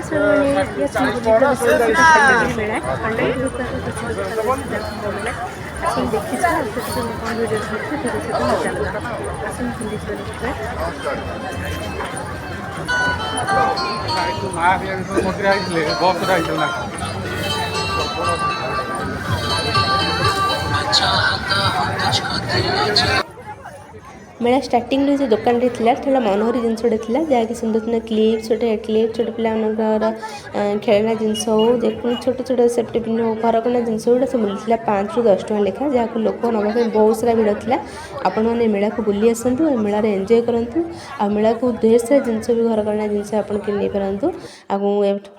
सर्वजणे या संबंधित खंडगिरी मेळा खंडगिरी मेळा आसन देखिए कौन वीडियो आसन मेला स्टार्टिंग जो दुकान थोड़ा मनोहरी जिनसटे था जहाँकि सुंदर सुंदर क्लिप छोटे पिलार खेलना जिनस हो देखो छोट छोट सेफ्टी पिन हो घरकना जिनस गुड़ा सब मिलता 5 ରୁ 10 टଙ୍କା लेखा जहाँ को लोक नापी बहुत सारा भिड़ था आपण मैंने मेला को बुली आसतु मेलार एंजय करूँ आ मेला को ढेर सारा जिनस भी घरकना जिनस आप किनी पारतु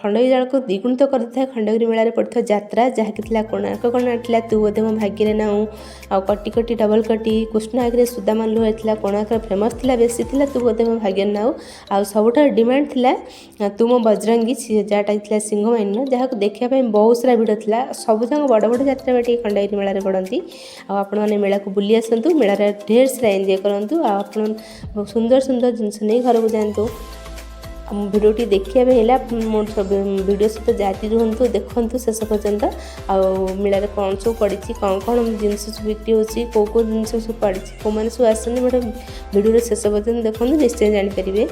खंडगिरी को द्विगुणित करता है खंडगिरी मेला पड़ता यात्रा जहाँकि कोणार्क कोणा तू बोधे मो भाग्य नाऊ आ कटी कटी डबल कटी कृष्ण आगे सुदामा लुह कोणार्क फेमस थिला बेसी थिला तू बोधे मो भाग्य नाऊ आ सबुठार डिमांड थिला तू मो बजरंगी जहाँटा था सिंह माइन जहाँ को देखापी बहुत सारा भिड़ था सब जगह बड़ बड़ यात्रा बाटी खंडगिरी मेला पड़ती आपने मेला को बुली आसतु मेलार ढेर सारा एंजय करूँ आप सुंदर सुंदर जिनस नहीं घर को जातु भिडियोटी देखिए मो वीडियो सहित जारी रुहतु देखु शेष पर्यंत आ मेलार कौन सब पड़ी कौन कौन जिनस बिक्री होती कौ जिनस सब पड़ी कौ मैंने सब आसते गोटे भिडियो शेष पर्यंत देखो निश्चय जानीपर।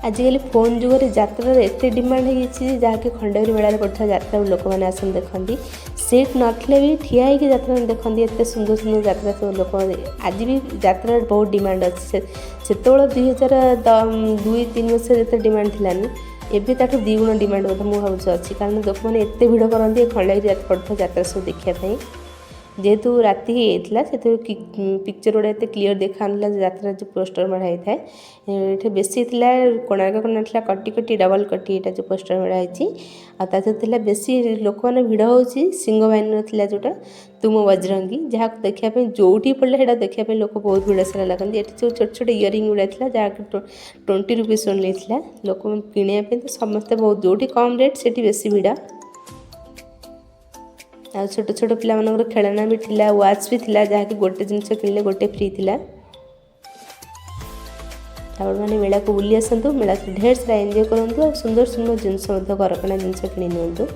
आजिकल फोन जुगर यात्रार एत डिमांड हो जहाँकि खंडगिरी मेला पड़ता यात्रा लोक मैंने आसन देखती सीट नथिले भी ठिया होगी यात्रा देखती एत सुंदर सुंदर यात्रा सब लोक आज भी यात्रा बहुत डिमांड अच्छे से 2002-3 वर्ष जिते डिमांड थिलानी एबे ताठू 2 गुण डिमांड बोध मुझे भावुँ अच्छी कारण लोक मैंने एत भिड़ करती खंडगिरी पड़ता यात्रा सब देखापी जेहेतु राति होता से पिक्चर गुड़ा एत क्लीयर देखा यात्रा जो पोस्टर मढ़ाई था ये बेसी कोणार्क कोणा कटी कटी डबल कटी यहाँ जो पोस्टर मढ़ाई आते बेसी लोक मैंने भिड़ हो सिंह बाइन था जोटा तुम बजरंगी जहाँ को देखापी जो पड़े से देखापी लोक बहुत भिड़ सारा लगती ये जो छोट छोट इयरिंग गुड़ा था जहाँ 20 रुपीज ओनली था लोक किणापी तो समस्ते बहुत जो कम रेट से बेसी भिड़ आ छोट छोट पिला खेलना भी थिला वाच भी थिला जहाँकि गोटे जिनस किणले गोटे फ्री थिला मैंने मेला को बुली आसतु मेला ढेर सारा एंजय करूँ सुंदर सुंदर जिनस घरकना जिनस किणी नियंतु।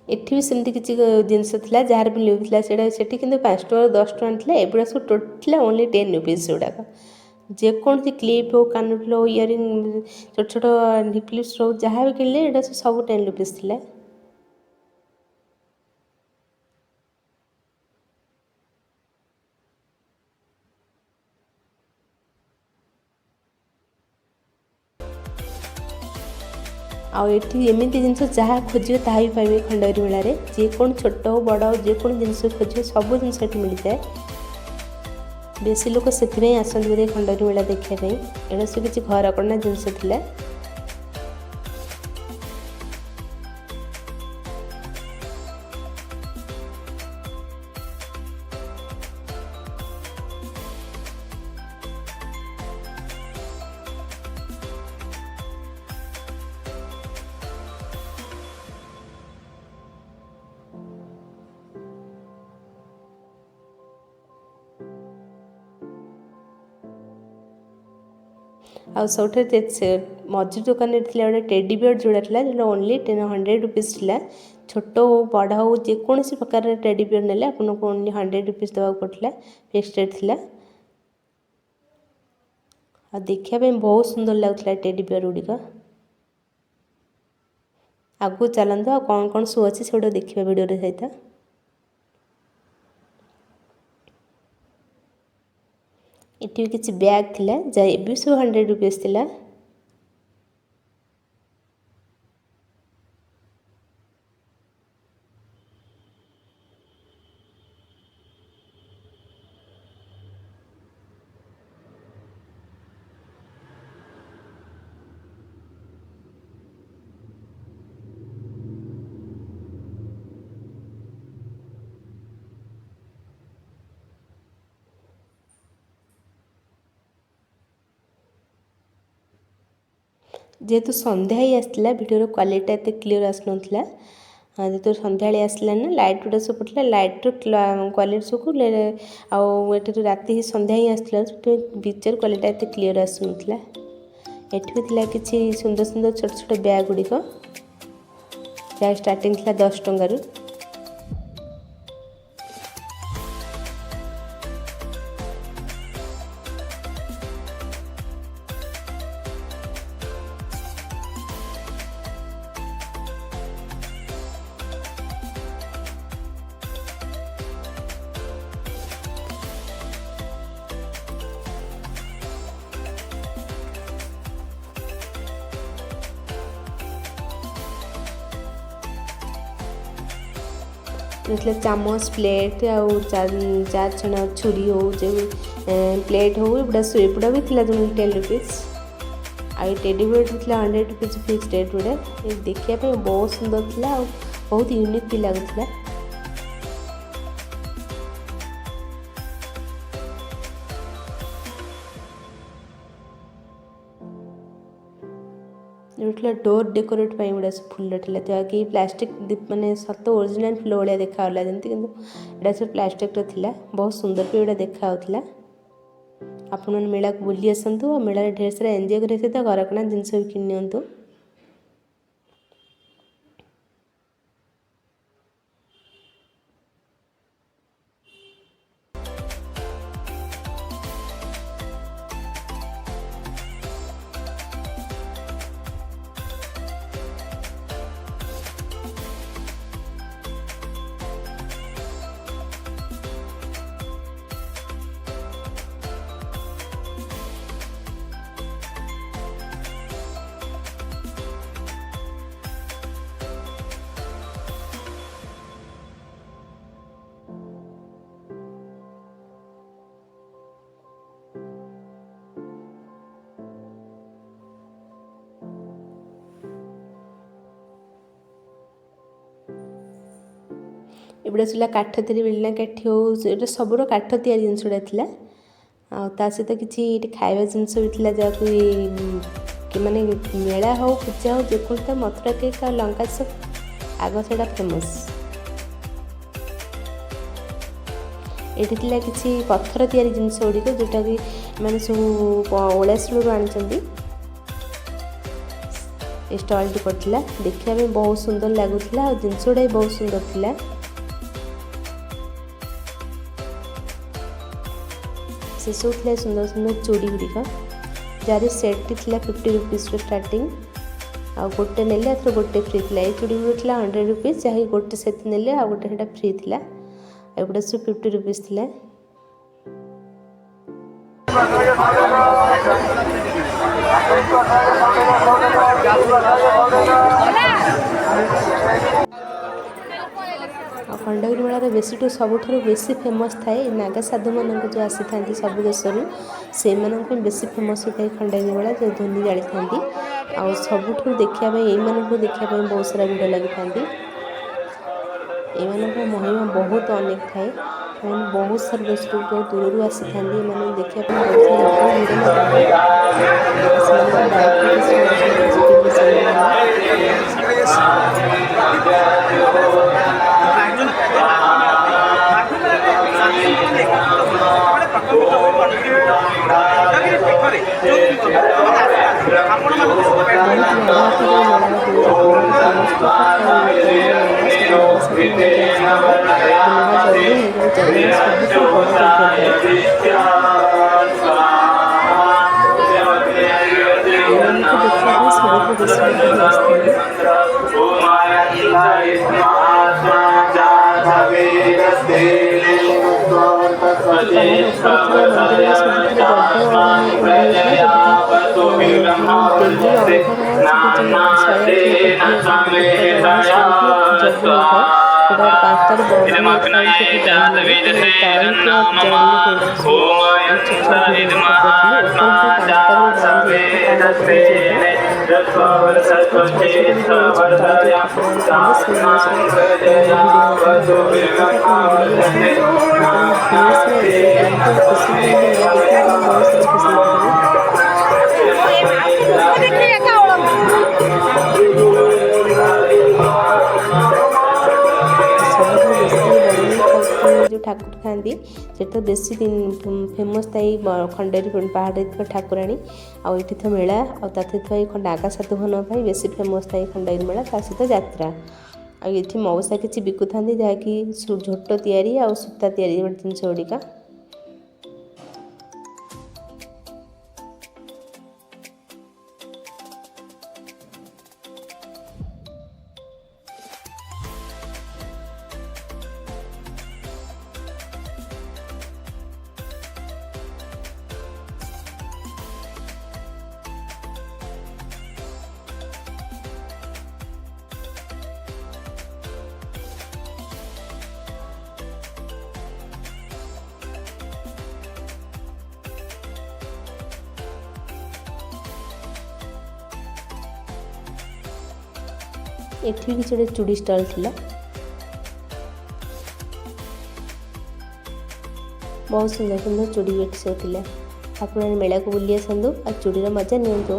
एठी भी सेमती किसी जिनस था जार भी मिलूला से कि 5 टଙ୍କା 10 टଙ୍କା था एगुड़ा सब टोटल ओनली 10 रुपीज गुड़ाक जेकोसी क्लिप हो कानफुल हो इयरिंग छोट छोट निकलिप्स हो जहाँ भी किणले ये सब 10 रुपीज था। आठी एमती जिन जहाँ खोजे ता भी पाइबे खंडगिरी मेलार जेको छोट हो बड़ हो जेको जिन खोजे सब जिन मिल जाए बेसी लोक से आसते बोधे खंडगिरी मेला देखापी एड़ा सब किसी घर करना जिनस था। आ सब मझी दुकान गोटे टेडी बियर जोड़ा था जो ओनली 100 रुपीज था छोट हो बड़ हो जेकोसी प्रकार टेडी बियर ने आपको ओनली 100 रुपीज देवाक पड़ता फिक्स रेट था आ देखापी बहुत सुंदर लगुला टेडी बियर गुड़िक आगू चलते आ कौन कौन शो अच्छी से देखा वीडियो सहित। ଏଠି ବି କିଛି ବ୍ୟାଗ୍ ଥିଲା ଯାହା ଏ ବି ସବୁ 100 रुपीस ଥିଲା। जेहेतु संध्या ही आसला वीडियो क्वालिटी एत क्लीयर आसना जेहेतु संध्या आसला ना लाइट गुटा सब पड़ता लाइट क्वालिटी सब आठ राति ही संध्या ही आसला पिक्चर क्वालिटी एत क्लीयर आसना। एठी भी किसी सुंदर सुंदर छोट छोट बैग गुड़िक जहाँ स्टार्टिंग था 10 टंकार। मतलब चामच प्लेट आउ चार छना छुरी हो जो प्लेट हो एगुड़ा भी थी जो 10 रुपीस आई टेडी बेयर थी 100 रुपीस फिक्स रेट गुड़ा देखा बहुत सुंदर था बहुत यूनिक भी लगुला। जो डोर डेकोरेट गुड़ा सब फुल कि प्लास्टिक माने सत ओरिजिनल फुल भाया देखा जमी कि सब प्लास्टिक था बहुत सुंदर भी गुड़ा देखा आपण मेला को बुली आसतु मेला ढेर सारा एंजॉय करने सहित घरकणा जिनस भी किणु। एगुड़ा सब काठ तैयारी बेलना काठी हो सबूर काठ तैयारी जिनस गुड़ा था ता सहित किसी खाଇବା जिनस भी था जहाँ कि माने मेला हो पूजा हो जो तो मथुरा केक और लंका चप आग से फेमस। ये किसी पत्थर तैयारी जिनस गुड़िक जोटा कि मैंने सब ओडाशू आनी स्टॉल टी पड़ता देखा बहुत सुंदर लगुला और जिनस गुड़ा बहुत सुंदर था। से सब थी सुंदर सुंदर चूड़ी गुड़िक जार सेट थी 50 रुपीस स्टार्टिंग आ गोटे नेले आथर गोटे फ्री थी ये चूड़ी गुड़ी थी 100 रुपीस जहाँ गोटे सेट नेले आ गोटे फ्री थी एगुड़ा सब 50 रुपीस थी। खंडगिरी मेलार बेसी सबुठ बेसी फेमस थाए नागा साधु मान जो आसी था सब देश से बेसी फेमस होता है खंडगिरी मेला जो धोनी जाली था आ सबुठ देखापी यू देखापी बहुत सारा भिड़ लगी था ये महिमा बहुत अनेक थाए बहुत सारा देश बहुत दूर आसी था देखा मंदिर ଜଗି ହୋଇଥାଏ। ସେଟା ପାଞ୍ଚଟାରେ ବନ୍ଦ ହୋଇଯାଇଥାଏ। ସେଠି ଯାଇନାହିଁ ତଳେ ଥିବା ଜଡ଼ିରେ ପଡ଼ିଲା ସବୁ ଛୋଟ ଛୋଟ ଭିଡ଼ିଓ ପକାଉଥିଲି। ଉପରକୁ 5ଟା ବେଳେ ବନ୍ଦ ହୋଇଯାଇଥାଏ। ପାହାଡ଼ ଉପରେ ଯିବା ପାଇଁ ଛୋଟ ଛୋଟ ଭିଡ଼ିଓ ଅଛି। ତଳେ ଯେଉଁ ଠାକୁରମାନେ ଥାଆନ୍ତି ସେଇଭଳିଆ ସବୁ ଭିଡ଼ିଓ ମଧ୍ୟ ବନାଇ ଦେଇଥାଏ। ଆପଣ ବୁଲି ଆସନ୍ତୁ। ଆପଣଙ୍କୁ ବହୁତ ସାରା ଏମିତି ଖୁସି ମିଳିବ ଦେଖିକି ଆପଣ ବହୁତ ସାରା ଖୁସି ହେଇପାରିବେ। ସବୁଠାରୁ ବେଶୀ ବରୁଣେଇ ଯେଉଁ ଠାକୁର ଥାଆନ୍ତି ସେଠି ତ ବେଶୀ ଫେମସ୍ ଥାଏ ଖଣ୍ଡଗିରି ପାହାଡ଼ରେ ଥିବା ଠାକୁରାଣୀ। ଆଉ ଏଠି ତ ମେଳା ଆଉ ତା ସହିତ ଏଇ ନାଗା ସାଧୁବନ ପାଇଁ ବେଶୀ ଫେମସ୍ ଥାଏ ଖଣ୍ଡଗିରି ମେଳା, ତା ସହିତ ଯାତ୍ରା। ଆଉ ଏଠି ମଉସା କିଛି ବିକୁଥାନ୍ତି ଯାହାକି ଝୋଟ ତିଆରି ଆଉ ସୂତା ତିଆରି ଜିନିଷ ଗୁଡ଼ିକ। ଏଠି ବି କିଛି ଗୋଟେ ଚୁଡ଼ି ଷ୍ଟଲ୍ ଥିଲା। ବହୁତ ସୁନ୍ଦର ସୁନ୍ଦର ଚୁଡ଼ି ଏଠି ସବୁ ଥିଲା। ଆପଣ ମେଳାକୁ ବୁଲି ଆସନ୍ତୁ ଆଉ ଚୁଡ଼ିର ମଜା ନିଅନ୍ତୁ।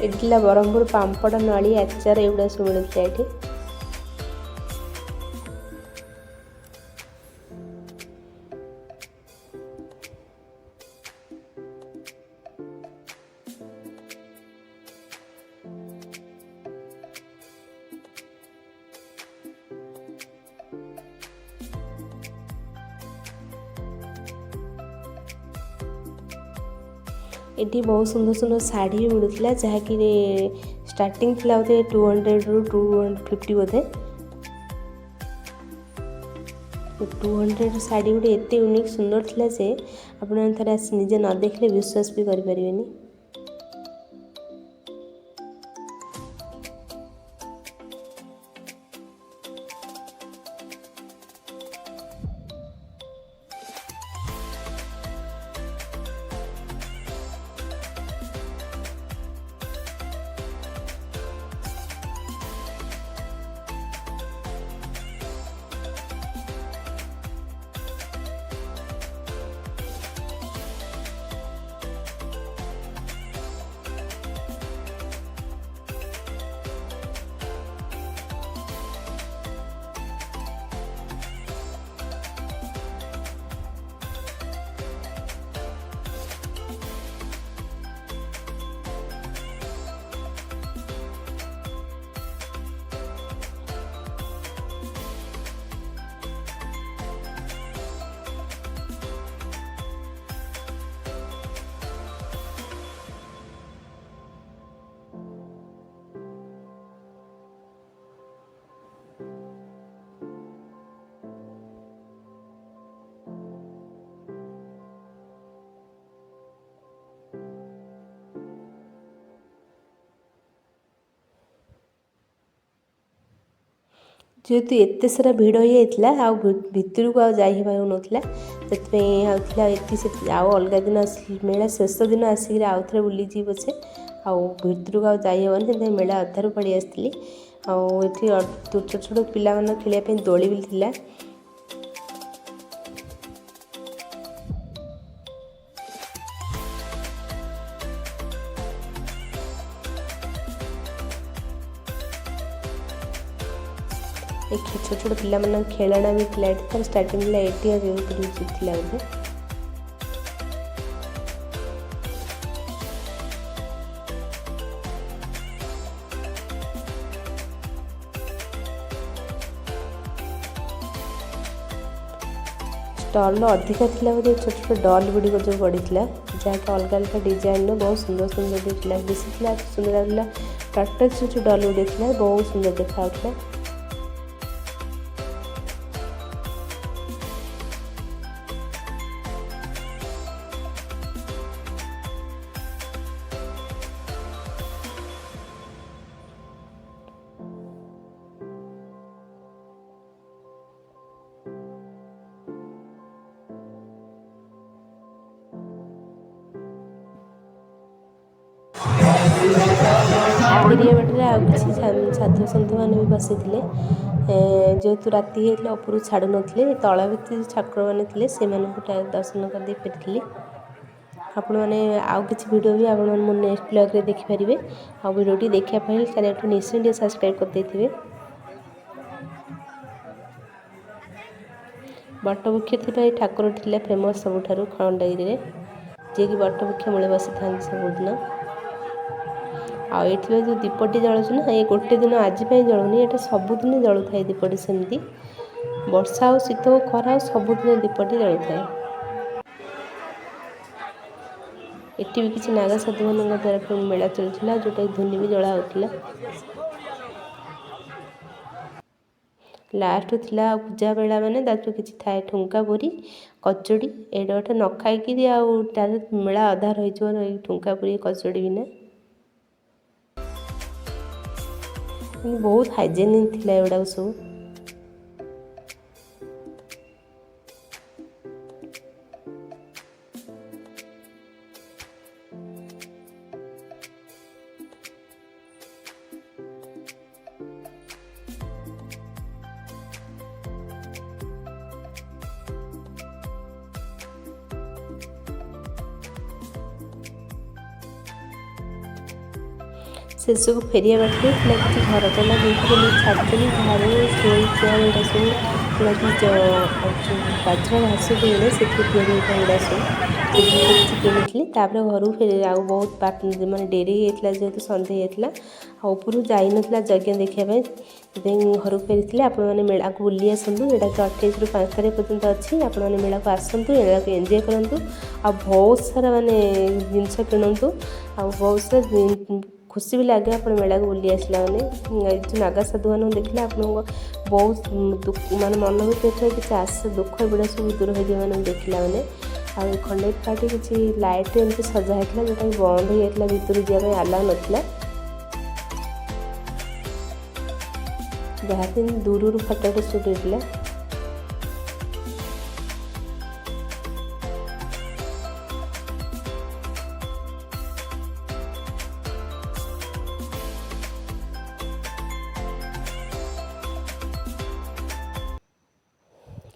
ଏଠି ଥିଲା ବ୍ରହ୍ମପୁର ପାମ୍ପଡ଼, ନଳି, ଆଚାର ଏଗୁଡ଼ା ସବୁ ମିଳୁଥିଲା ଏଠି। एटी बहुत सुंदर सुंदर शाढ़ी भी मिलूला जहाँकि स्टार्टिंग थी बोधे 200 ରୁ 250 बोधे 200 शाढ़ी गोटे एत यूनिक सुंदर थिला जे आपन थरे निजे न देखले विश्वास भी करि परिबेनी। जेहेतु एत सारा भिड़ हो जाता भितर को आई पारूना से आउ अलग दिन मेला शेष दिन आसिक आउ थे बुलीजी पछे भितर को जाइबनी से मेला अधारू पड़ी आसती आठी छोट छोट पिला खेलने दोली भी थिला। ଏ ଛୋଟ ଛୋଟ ପିଲାମାନଙ୍କ ଖେଳଣା ବି ଥିଲା ଏଠି ତାର ଷ୍ଟାର୍ଟିଂ ହେଲା 80 ଥିଲା ବୋଧେ। ଷ୍ଟଲ୍ ଅଧିକା ଥିଲା ବୋଧେ ଛୋଟ ଛୋଟ ଡଲ୍ ଗୁଡ଼ିକ ଯେଉଁ ପଡ଼ିଥିଲା ଯାହାକି ଅଲଗା ଅଲଗା ଡିଜାଇନ୍ର ବହୁତ ସୁନ୍ଦର ସୁନ୍ଦର ବି ଥିଲା। ବେଶୀ ଥିଲା ସୁନ୍ଦର ଲାଗୁଥିଲା ଟର୍ଟଲ୍ ଯେଉଁ ଡଲ୍ ଗୁଡ଼ିକ ଥିଲା ବହୁତ ସୁନ୍ଦର ଦେଖାଯାଉଥିଲା। ଫେରିବା ବାଟରେ ଆଉ କିଛି ସାଧୁସନ୍ଥମାନେ ବି ବସିଥିଲେ। ଯେହେତୁ ରାତି ହେଇଥିଲା ଉପରୁ ଛାଡ଼ୁନଥିଲେ ତଳ ଭିତରେ ଠାକୁରମାନେ ଥିଲେ ସେମାନଙ୍କୁ ଦର୍ଶନ କରିଦେଇ ଫେରିଥିଲି। ଆପଣମାନେ ଆଉ କିଛି ଭିଡ଼ିଓ ବି ଆପଣମାନେ ମୋ ନେକ୍ସଟ ବ୍ଲଗ୍ରେ ଦେଖିପାରିବେ। ଆଉ ଭିଡ଼ିଓଟି ଦେଖିବା ପାଇଁ ଚ୍ୟାନେଲକୁ ନିଶ୍ଚୟ ଟିକେ ସବସ୍କ୍ରାଇବ୍ କରିଦେଇଥିବେ। ବଟବୃକ୍ଷ ଥିବା ଏଇ ଠାକୁର ଥିଲା ଫେମସ୍ ସବୁଠାରୁ ଖଣ୍ଡଗିରିରେ, ଯିଏକି ବଟବୃକ୍ଷ ମୂଳେ ବସିଥାନ୍ତି ସବୁଦିନ। ଆଉ ଏଠିର ଯେଉଁ ଦୀପଟି ଜଳୁଛି ନା ଏ ଗୋଟେ ଦିନ ଆଜି ପାଇଁ ଜଳୁନି, ଏଇଟା ସବୁଦିନ ଜଳୁଥାଏ ଦୀପଟି ସେମିତି। ବର୍ଷା ଆଉ ଶୀତ ଆଉ ଖରା ଆଉ ସବୁଦିନ ଦୀପଟି ଜଳୁଥାଏ। ଏଠି ବି କିଛି ନାଗ ସାଧୁମାନଙ୍କ ଦ୍ୱାରା ମେଳା ଚାଲୁଥିଲା ଯେଉଁଟାକି ଧୂନି ବି ଜଳା ହେଉଥିଲା। ଲାଷ୍ଟ ଥିଲା ଆଉ ପୂଜା ବେଳା ମାନେ ତାଥିରୁ କିଛି ଥାଏ ଠୁଙ୍କା ପୁରୀ କଚୁଡ଼ି, ଏଇଟା ଗୋଟେ ନ ଖାଇକିରି ଆଉ ତାର ମେଳା ଅଧା ରହିଯିବ ଏଇ ଠୁଙ୍କା ପୁରୀ କଚୁଡ଼ି ବିନା। ବହୁତ ହାଇଜେନିକ୍ ଥିଲା ଏଗୁଡ଼ାକ ସବୁ। ଶେଷକୁ ଫେରିବା ବାଟରେ ଥିଲା କିଛି ଘର କଲା ଯେମିତି ଛାଡ଼ିଦେଲି ଝାଡ଼ୁ ଷ୍ଟୋଲ୍ ଚେୟାର ଏଗୁଡ଼ା ସବୁ ବାଜରା ଘାସ ଯେଉଁ ମିଳେ ସେଥିରେ ତିଆରି ହେଇଥାଏ ଏଗୁଡ଼ା ସବୁ କିଛି କିଣିଥିଲି। ତାପରେ ଘରକୁ ଫେରି ଆଉ ବହୁତ ମାନେ ଡେରି ହେଇଯାଇଥିଲା ଯେହେତୁ ସନ୍ଧ୍ୟା ହେଇଯାଇଥିଲା ଆଉ ଉପରକୁ ଯାଇନଥିଲା ଯଜ୍ଞ ଦେଖିବା ପାଇଁ, ସେଥିପାଇଁ ଘରକୁ ଫେରିଥିଲେ। ଆପଣମାନେ ମେଳାକୁ ବୁଲି ଆସନ୍ତୁ, ଯେଉଁଟାକି 28ରୁ 5 ତାରିଖ ପର୍ଯ୍ୟନ୍ତ ଅଛି। ଆପଣମାନେ ମେଳାକୁ ଆସନ୍ତୁ, ମେଳାକୁ ଏନ୍ଜୟ କରନ୍ତୁ ଆଉ ବହୁତ ସାରା ମାନେ ଜିନିଷ କିଣନ୍ତୁ ଆଉ ବହୁତ ସାରା ଖୁସି ବି ଲାଗେ ଆପଣ ମେଳାକୁ ବୁଲି ଆସିଲା ମାନେ। ଏ ଯେଉଁ ନାଗା ସାଧୁମାନଙ୍କୁ ଦେଖିଲେ ଆପଣଙ୍କ ବହୁତ ମାନେ ମନ ଭିତରେ ଥିବା କିଛି ଆଶା ଦୁଃଖ ଏଗୁଡ଼ା ସବୁ ଦୂର ହେଇଯିବ ମାନେ ଦେଖିଲା ମାନେ। ଆଉ ଏ ଖଣ୍ଡଗିରି ପାର୍କରେ କିଛି ଲାଇଟ୍ ଏମିତି ସଜା ହେଇଥିଲା ଯେଉଁଟାକି ବନ୍ଦ ହେଇଯାଇଥିଲା, ଭିତରୁ ଯିବା ପାଇଁ ଆଲାଉ ନଥିଲା। ଯାହା କିନ୍ତୁ ଦୂରରୁ ଫଟୋଟେ ସୁଟ୍ ହେଇଥିଲା।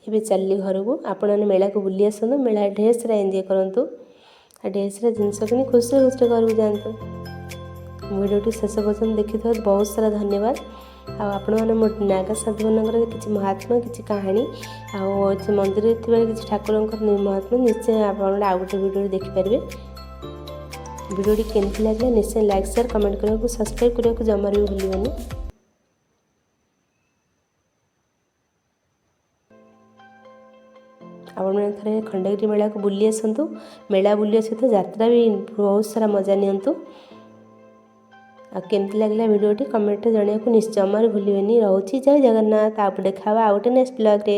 ଏବେ ଚାଲିଲି ଘରକୁ। ଆପଣମାନେ ମେଳାକୁ ବୁଲି ଆସନ୍ତୁ, ମେଳା ଢେର ସାରା ଏନ୍ଜୟ କରନ୍ତୁ ଆଉ ଢେର ସାରା ଜିନିଷ କିଣି ଖୁସିରେ ଖୁସିରେ ଘରକୁ ଯାଆନ୍ତୁ। ଭିଡ଼ିଓଟି ଶେଷ ପର୍ଯ୍ୟନ୍ତ ଦେଖିଥିବାରୁ ବହୁତ ସାରା ଧନ୍ୟବାଦ। ଆଉ ଆପଣମାନେ ମୋ ନାଗା ସାଧୁମାନଙ୍କର କିଛି ମହାତ୍ମା କିଛି କାହାଣୀ ଆଉ ସେ ମନ୍ଦିରରେ ଥିବା କିଛି ଠାକୁରଙ୍କର ମହାତ୍ମା ନିଶ୍ଚୟ ଆପଣମାନେ ଆଉ ଗୋଟେ ଭିଡ଼ିଓରେ ଦେଖିପାରିବେ। ଭିଡ଼ିଓଟି କେମିତି ଲାଗିଲା ନିଶ୍ଚୟ ଲାଇକ୍ ସେୟାର କମେଣ୍ଟ କରିବାକୁ ସବସ୍କ୍ରାଇବ୍ କରିବାକୁ ଜମାରୁ ବି ଭୁଲିବେନି। ଆପଣମାନେ ଥରେ ଖଣ୍ଡଗିରି ମେଳାକୁ ବୁଲି ଆସନ୍ତୁ, ମେଳା ବୁଲିବା ସହିତ ଯାତ୍ରା ବି ବହୁତ ସାରା ମଜା ନିଅନ୍ତୁ। ଆଉ କେମିତି ଲାଗିଲା ଭିଡ଼ିଓଟି କମେଣ୍ଟରେ ଜଣାଇବାକୁ ନିଶ୍ଚୟ ଜମାରୁ ଭୁଲିବେନି। ରହୁଛି, ଜୟ ଜଗନ୍ନାଥ। ଆଉ ଦେଖା ହେବା ଆଉ ଗୋଟେ ନେକ୍ସଟ ବ୍ଲଗ୍ରେ।